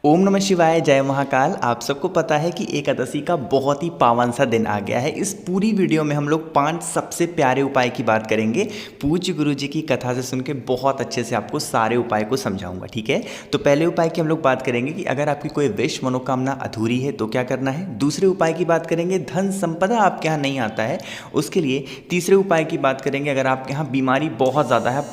ओम नमः शिवाय, जय महाकाल। आप सबको पता है कि एकादशी का बहुत ही पावन सा दिन आ गया है। इस पूरी वीडियो में हम लोग 5 सबसे प्यारे उपाय की बात करेंगे। पूज्य गुरु जी की कथा से सुन के बहुत अच्छे से आपको सारे उपाय को समझाऊंगा, ठीक है। तो पहले उपाय की हम लोग बात करेंगे कि अगर आपकी कोई विश मनोकामना अधूरी है तो क्या करना है। दूसरे उपाय की बात करेंगे, धन संपदा आपके यहाँ नहीं आता है उसके लिए। तीसरे उपाय की बात करेंगे, अगर आपके यहाँ बीमारी बहुत ज़्यादा है,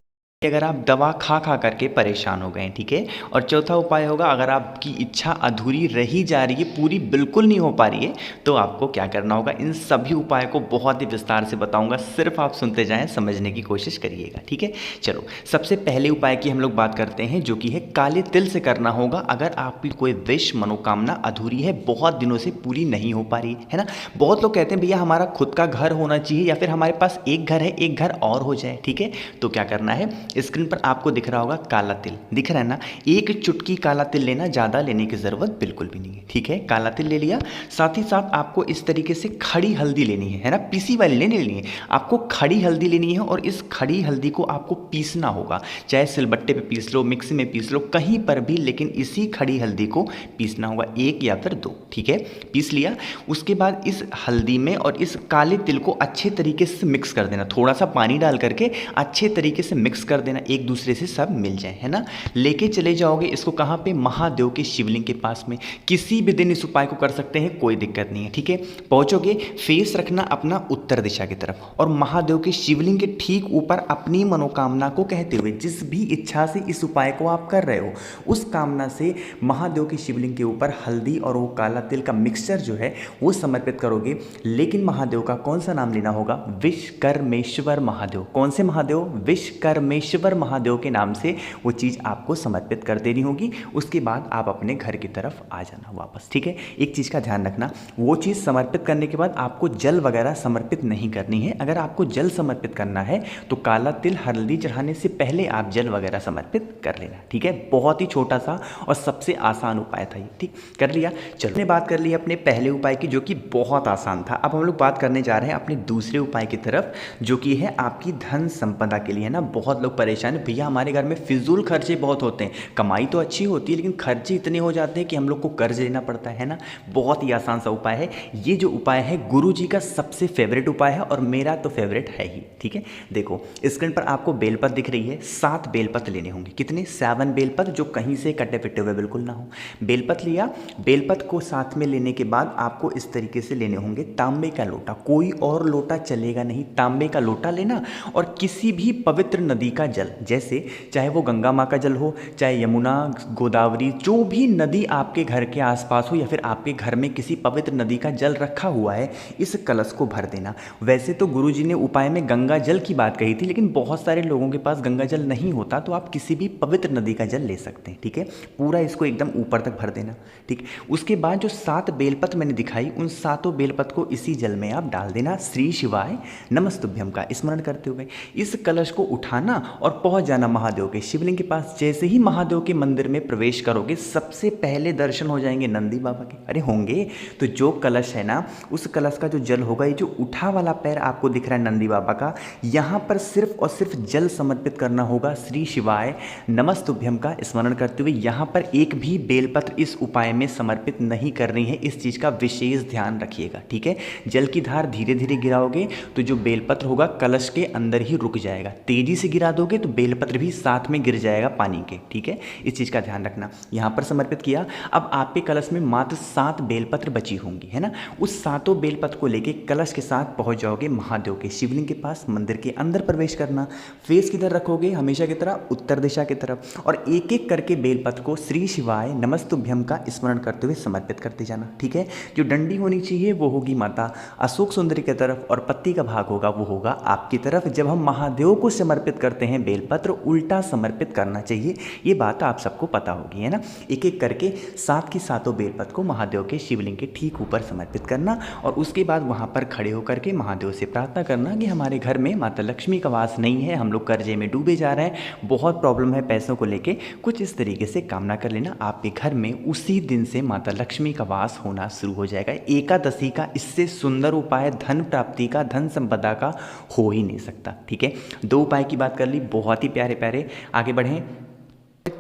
अगर आप दवा खा खा करके परेशान हो गए हैं, ठीक है। और चौथा उपाय होगा, अगर आपकी इच्छा अधूरी रही जा रही है, पूरी बिल्कुल नहीं हो पा रही है, तो आपको क्या करना होगा। इन सभी उपायों को बहुत ही विस्तार से बताऊंगा, सिर्फ आप सुनते जाएं, समझने की कोशिश करिएगा, ठीक है। चलो, सबसे पहले उपाय की हम लोग बात करते हैं, जो कि है काले तिल से करना होगा। अगर आपकी कोई विश मनोकामना अधूरी है, बहुत दिनों से पूरी नहीं हो पा रही है ना। बहुत लोग कहते हैं भैया हमारा खुद का घर होना चाहिए, या फिर हमारे पास एक घर है, एक घर और हो जाए, ठीक है। तो क्या करना है, स्क्रीन पर आपको दिख रहा होगा काला तिल, दिख रहा है ना। एक चुटकी काला तिल लेना, ज़्यादा लेने की ज़रूरत बिल्कुल भी नहीं है, ठीक है। काला तिल ले लिया, साथ ही साथ आपको इस तरीके से खड़ी हल्दी लेनी है ना। पीसी वाली नहीं लेनी है, आपको खड़ी हल्दी लेनी है। और इस खड़ी हल्दी को आपको पीसना होगा, चाहे सिलबट्टे पे पीस लो, मिक्सी में पीस लो, कहीं पर भी, लेकिन इसी खड़ी हल्दी को पीसना होगा, एक या फिर दो, ठीक है। पीस लिया, उसके बाद इस हल्दी में और इस काले तिल को अच्छे तरीके से मिक्स कर देना। थोड़ा सा पानी डाल करके अच्छे तरीके से मिक्स कर देना, एक दूसरे से सब मिल जाए, है ना। लेके चले जाओगे इसको कहाँ पे, महादेव के शिवलिंग के पास में। किसी भी दिन इस उपाय को कर सकते हैं, कोई दिक्कत नहीं है, ठीक है। पहुंचोगे, फेस रखना अपना उत्तर दिशा की तरफ, और महादेव के शिवलिंग के ठीक ऊपर अपनी मनोकामना को कहते हुए, जिस भी इच्छा से इस उपाय को आप कर रहे हो, उस कामना से महादेव के शिवलिंग के ऊपर हल्दी और वो काला तिल का मिक्सचर जो है वो समर्पित करोगे। लेकिन महादेव का कौन सा नाम लेना होगा, विश्वकर्मेश्वर महादेव। कौन से महादेव, विश्वकर्मेश्वर महादेव के नाम से वो चीज़ आपको समर्पित कर देनी होगी। उसके बाद आप अपने घर की तरफ आ जाना वापस, ठीक है। एक चीज़ का ध्यान रखना, वो चीज़ समर्पित करने के बाद आपको जल वगैरह समर्पित नहीं करनी है। अगर आपको जल समर्पित करना है तो काला तिल हल्दी चढ़ाने से पहले आप जल वगैरह समर्पित कर लेना, ठीक है। बहुत ही छोटा सा और सबसे आसान उपाय था ये, ठीक। कर लिया। चलो, हमने बात कर ली अपने पहले उपाय की, जो कि बहुत आसान था। अब हम लोग बात करने जा रहे हैं अपने दूसरे उपाय की तरफ, जो कि है आपकी धन संपदा के लिए, है ना। बहुत लोग परेशान है, भैया हमारे घर में फिजूल खर्चे बहुत होते हैं, कमाई तो अच्छी होती है लेकिन खर्चे इतने हो जाते हैं कि हम लोग को कर्ज लेना पड़ता है ना। बहुत ही आसान सा उपाय है ये। जो उपाय है गुरु जी का सबसे फेवरेट उपाय है, और मेरा तो फेवरेट है ही, ठीक है। देखो, स्क्रीन पर आपको बेलपत्र दिख रही है, 7 बेलपत्र लेने होंगे। कितने, 7 बेलपत्र, जो कहीं से कटे पिटे हुए बिल्कुल ना हो। बेलपत्र लिया, बेलपत्र को साथ में लेने के बाद आपको इस तरीके से लेने होंगे तांबे का लोटा, कोई और लोटा चलेगा नहीं, तांबे का लोटा लेना। और किसी भी पवित्र नदी का जल, जैसे चाहे वो गंगा माँ का जल हो, चाहे यमुना, गोदावरी, जो भी नदी आपके घर के आसपास हो, या फिर आपके घर में किसी पवित्र नदी का जल रखा हुआ है, इस कलश को भर देना। वैसे तो गुरुजी ने उपाय में गंगा जल की बात कही थी, लेकिन बहुत सारे लोगों के पास गंगा जल नहीं होता, तो आप किसी भी पवित्र नदी का जल ले सकते हैं, ठीक है। पूरा इसको एकदम ऊपर तक भर देना, ठीक। उसके बाद जो 7 बेलपत्र मैंने दिखाई, उन 7 बेलपत्र को इसी जल में आप डाल देना, श्री शिवाय नमस्तुभ्यम का स्मरण करते हुए। इस कलश को उठाना और पहुंच जाना महादेव के शिवलिंग के पास। जैसे ही महादेव के मंदिर में प्रवेश करोगे, सबसे पहले दर्शन हो जाएंगे नंदी बाबा के। अरे होंगे, तो जो कलश है ना, उस कलश का जो जल होगा, ये जो उठा वाला पैर आपको दिख रहा है नंदी बाबा का, यहाँ पर सिर्फ और सिर्फ जल समर्पित करना होगा, श्री शिवाय नमस्तुभ्यम का स्मरण करते हुए। यहाँ पर एक भी बेलपत्र इस उपाय में समर्पित नहीं करनी है, इस चीज़ का विशेष ध्यान रखिएगा, ठीक है। जल की धार धीरे धीरे गिराओगे तो जो बेलपत्र होगा कलश के अंदर ही रुक जाएगा। तेजी से गिरा दोगे तो बेलपत्र भी साथ में गिर जाएगा पानी के, ठीक है। इस चीज़ का ध्यान रखना। यहाँ पर समर्पित किया, अब आपके कलश में मात्र 7 बेलपत्र बची होंगी, है ना। उस 7 बेलपत्र को लेके कलश के साथ पहुँच जाओगे महादेव के शिवलिंग के पास। मंदिर के अंदर प्रवेश करना, फेस किधर रखोगे, हमेशा की तरह उत्तर दिशा की तरफ, और एक एक करके बेलपत्र को श्री शिवाय नमस्तुभ्यम का स्मरण करते हुए समर्पित करते जाना, ठीक है। जो डंडी होनी चाहिए वो होगी माता अशोक सुंदरी की तरफ, और पत्ती का भाग होगा वो होगा आपकी तरफ। जब हम महादेव को समर्पित करते हैं बेलपत्र, उल्टा समर्पित करना चाहिए, ये बात आप सबको पता होगी, है ना। एक एक करके 7 की 7 बेलपत्र को महादेव के शिवलिंग के ठीक ऊपर समर्पित करना, और उसके बाद वहाँ पर खड़े होकर के महादेव से प्रार्थना करना कि हमारे घर में माता लक्ष्मी का वास नहीं है, हम लोग कर्जे में डूबे जा रहे हैं, बहुत प्रॉब्लम है पैसों को लेके। कुछ इस तरीके से कामना कर लेना, आपके घर में उसी दिन से माता लक्ष्मी का वास होना शुरू हो जाएगा। एकादशी का इससे सुंदर उपाय धन प्राप्ति का, धन संपदा का हो ही नहीं सकता, ठीक है। 2 उपाय की बात कर ली, बहुत ही प्यारे प्यारे। आगे बढ़ें।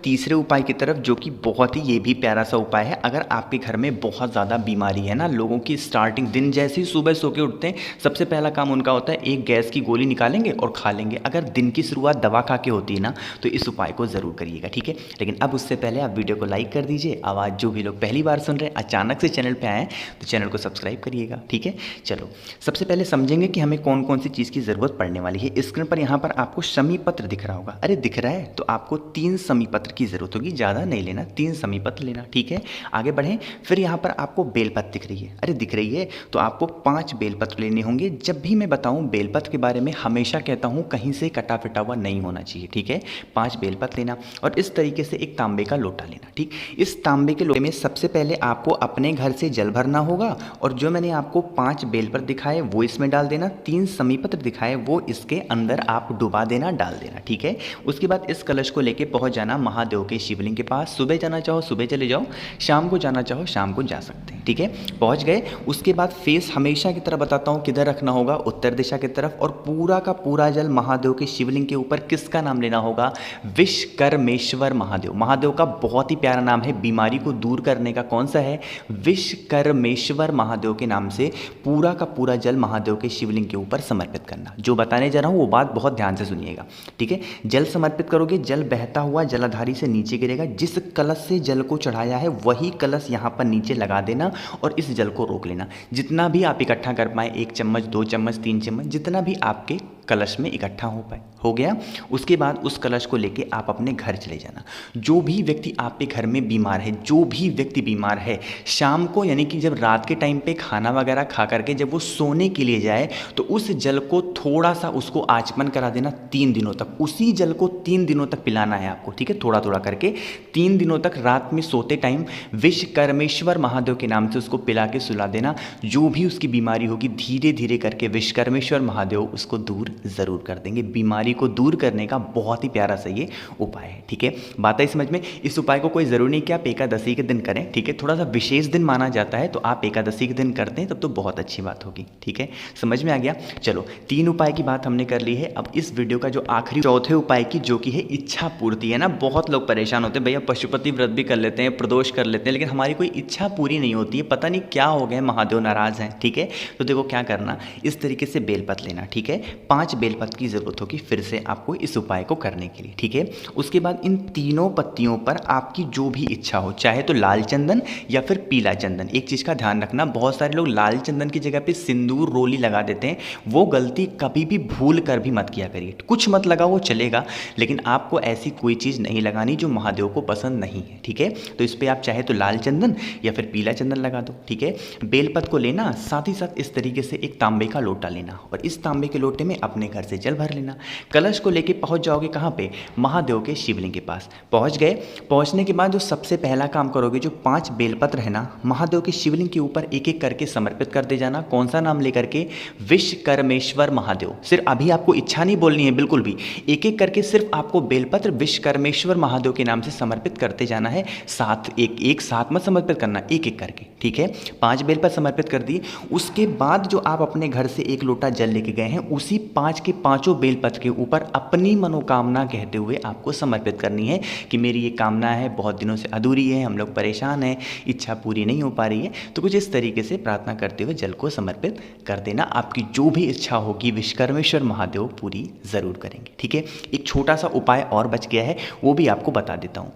तीसरे उपाय की तरफ, जो कि बहुत ही ये भी प्यारा सा उपाय है। अगर आपके घर में बहुत ज़्यादा बीमारी है ना, लोगों की स्टार्टिंग दिन जैसे ही सुबह सो के उठते हैं सबसे पहला काम उनका होता है एक गैस की गोली निकालेंगे और खा लेंगे। अगर दिन की शुरुआत दवा खा के होती है ना तो इस उपाय को ज़रूर करिएगा, ठीक है। लेकिन अब उससे पहले आप वीडियो को लाइक कर दीजिए। आवाज़ जो भी लोग पहली बार सुन रहे हैं, अचानक से चैनल पर आए हैं तो चैनल को सब्सक्राइब करिएगा, ठीक है। चलो सबसे पहले समझेंगे कि हमें कौन कौन सी चीज़ की ज़रूरत पड़ने वाली है। स्क्रीन पर यहाँ पर आपको शमी पत्र दिख रहा होगा, अरे दिख रहा है, तो आपको 3 शमी पत्र की ज़रूरत होगी, ज़्यादा नहीं लेना, 3 शमी पत्र लेना, ठीक है। आगे बढ़ें, फिर यहाँ पर आपको बेलपत्र दिख रही है, अरे दिख रही है, तो आपको 5 बेलपत्र लेने होंगे। जब भी मैं बताऊँ बेलपत्र के बारे में हमेशा कहता हूँ कहीं से कटा फिटा हुआ नहीं होना चाहिए, ठीक है। 5 बेलपत्र लेना और इस तरीके से एक तांबे का लोटा लेना, ठीक। इस तांबे के लोटे में सबसे पहले आपको अपने घर से जल भरना होगा और जो मैंने आपको 5 बेलपत्र दिखाए वो इसमें डाल देना, 3 शमी पत्र दिखाए वो इसके अंदर आप डुबा देना, डाल देना, ठीक है। उसके बाद इस कलश को लेके पहुंच जाना महादेव के शिवलिंग के पास। सुबह जाना चाहो सुबह चले जाओ, शाम को जाना चाहो शाम को जा सकते हैं, ठीक है। पहुंच गए, उसके बाद फेस हमेशा की तरह बताता हूँ किधर रखना होगा, उत्तर दिशा की तरफ, और पूरा का पूरा जल महादेव के शिवलिंग के ऊपर किसका नाम लेना होगा, विश्वकर्मेश्वर महादेव। महादेव का बहुत ही प्यारा नाम है, बीमारी को दूर करने का। कौन सा है, विश्वकर्मेश्वर महादेव के नाम से पूरा का पूरा जल महादेव के शिवलिंग के ऊपर समर्पित करना। जो बताने जा रहा हूँ वो बात बहुत ध्यान से सुनिएगा, ठीक है। जल समर्पित करोगे, जल बहता हुआ जलाधारी से नीचे गिरेगा। जिस कलश से जल को चढ़ाया है वही कलश यहाँ पर नीचे लगा देना और इस जल को रोक लेना। जितना भी आप इकट्ठा कर पाए, 1 चम्मच 2 चम्मच 3 चम्मच, जितना भी आपके कलश में इकट्ठा हो पाए, हो गया। उसके बाद उस कलश को लेके आप अपने घर चले जाना। जो भी व्यक्ति आपके घर में बीमार है, जो भी व्यक्ति बीमार है, शाम को यानी कि जब रात के टाइम पे खाना वगैरह खा करके जब वो सोने के लिए जाए तो उस जल को थोड़ा सा उसको आचमन करा देना 3 दिनों तक। उसी जल को 3 दिनों तक पिलाना है आपको, ठीक है, थोड़ा थोड़ा करके 3 दिनों तक। रात में सोते टाइम विश्वकर्मेश्वर महादेव के नाम से उसको पिला के सुला देना। जो भी उसकी बीमारी होगी धीरे धीरे करके विश्वकर्मेश्वर महादेव उसको दूर ज़रूर कर देंगे। बीमारी को दूर करने का बहुत ही प्यारा सा ये उपाय है, ठीक है। बात आई समझ में। इस उपाय को कोई ज़रूरी नहीं कि आप एकादशी के दिन करें, ठीक है, थोड़ा सा विशेष दिन माना जाता है, तो आप एकादशी के दिन करते हैं तब तो बहुत अच्छी बात होगी, ठीक है। समझ में आ गया। चलो 3 उपाय की बात हमने कर ली है। अब इस वीडियो का जो आखिरी चौथे उपाय की, जो कि है इच्छा पूर्ति, है ना। बहुत लोग परेशान होते हैं, भैया पशुपति व्रत भी कर लेते हैं, प्रदोष कर लेते हैं, लेकिन हमारी कोई इच्छा पूरी नहीं होती है, पता नहीं क्या हो गया, महादेव नाराज़ हैं, ठीक है। तो देखो क्या करना, इस तरीके से बेलपत्र लेना, ठीक है। 5 बेलपत्र की ज़रूरत होगी फिर से आपको इस उपाय को करने के लिए, ठीक है। उसके बाद इन तीनों पत्तियों पर आपकी जो भी इच्छा हो, चाहे तो लाल चंदन या फिर पीला चंदन। एक चीज़ का ध्यान रखना, बहुत सारे लोग लाल चंदन की जगह पे सिंदूर रोली लगा देते हैं, वो गलती कभी भी भूल कर भी मत किया करिए। कुछ मत लगाओ वो चलेगा, लेकिन आपको ऐसी कोई चीज़ नहीं लगानी जो महादेव को पसंद नहीं है, ठीक है। तो इस पर आप चाहे तो लाल चंदन या फिर पीला चंदन लगा दो, ठीक है। बेलपत्र को लेना, साथ ही साथ इस तरीके से एक तांबे का लोटा लेना और इस तांबे के लोटे में अपने घर से जल भर लेना। कलश को लेके पहुंच जाओगे कहाँ पे, महादेव के शिवलिंग के पास। पहुंच गए, पहुंचने के बाद जो सबसे पहला काम करोगे, जो 5 बेलपत्र है ना, महादेव के शिवलिंग के ऊपर एक एक करके समर्पित कर दे जाना। कौन सा नाम लेकर के, विश्वकर्मेश्वर महादेव। सिर्फ अभी आपको इच्छा नहीं बोलनी है बिल्कुल भी, एक एक करके सिर्फ आपको बेलपत्र विश्वकर्मेश्वर महादेव के नाम से समर्पित करते जाना है। साथ एक साथ मत समर्पित करना, एक एक करके, ठीक है। 5 बेलपत्र समर्पित कर दिए। उसके बाद जो आप अपने घर से 1 लोटा जल लेके गए हैं, उसी 5 के 5 बेलपत्र के ऊपर अपनी मनोकामना कहते हुए आपको समर्पित करनी है कि मेरी ये कामना है, बहुत दिनों से अधूरी है, हम लोग परेशान हैं, इच्छा पूरी नहीं हो पा रही है। तो कुछ इस तरीके से प्रार्थना करते हुए जल को समर्पित कर देना। आपकी जो भी इच्छा होगी विश्वकर्मेश्वर महादेव पूरी ज़रूर करेंगे, ठीक है। एक छोटा सा उपाय और बच गया है, वो भी आपको बता देता हूँ।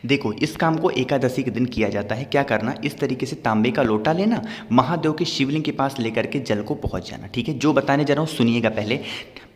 देखो इस काम को एकादशी के दिन किया जाता है। क्या करना, इस तरीके से तांबे का लोटा लेना, महादेव के शिवलिंग के पास लेकर के जल को पहुंच जाना, ठीक है। जो बताने जा रहा हूँ सुनिएगा पहले।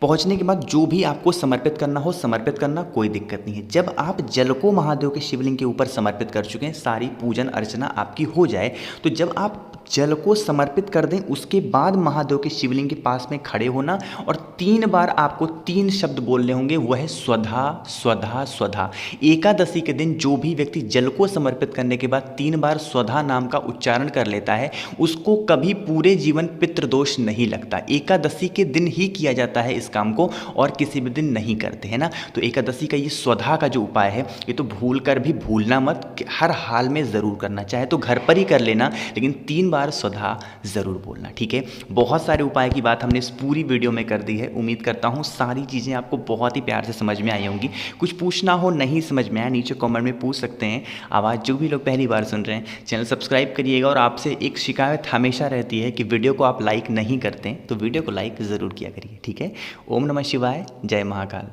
पहुंचने के बाद जो भी आपको समर्पित करना हो समर्पित करना, कोई दिक्कत नहीं है। जब आप जल को महादेव के शिवलिंग के ऊपर समर्पित कर चुके हैं, सारी पूजन अर्चना आपकी हो जाए, तो जब आप जल को समर्पित कर दें उसके बाद महादेव के शिवलिंग के पास में खड़े होना और 3 बार आपको 3 शब्द बोलने होंगे, वह है स्वधा स्वधा स्वधा। एकादशी के दिन जो भी व्यक्ति जल को समर्पित करने के बाद 3 बार स्वधा नाम का उच्चारण कर लेता है, उसको कभी पूरे जीवन पितृदोष नहीं लगता। एकादशी के दिन ही किया जाता है इस काम को, और किसी भी दिन नहीं करते हैं ना। तो एकादशी का ये स्वधा का जो उपाय है, ये तो भूल कर भी भूलना मत, हर हाल में ज़रूर करना। चाहे तो घर पर ही कर लेना, लेकिन 3 बार बार स्वधा ज़रूर बोलना, ठीक है। बहुत सारे उपाय की बात हमने इस पूरी वीडियो में कर दी है। उम्मीद करता हूँ सारी चीज़ें आपको बहुत ही प्यार से समझ में आई होंगी। कुछ पूछना हो, नहीं समझ में आया, नीचे कमेंट में पूछ सकते हैं। आवाज़ जो भी लोग पहली बार सुन रहे हैं चैनल सब्सक्राइब करिएगा। और आपसे एक शिकायत हमेशा रहती है कि वीडियो को आप लाइक नहीं करते, तो वीडियो को लाइक ज़रूर किया करिए, ठीक है। ओम नमः शिवाय, जय महाकाल।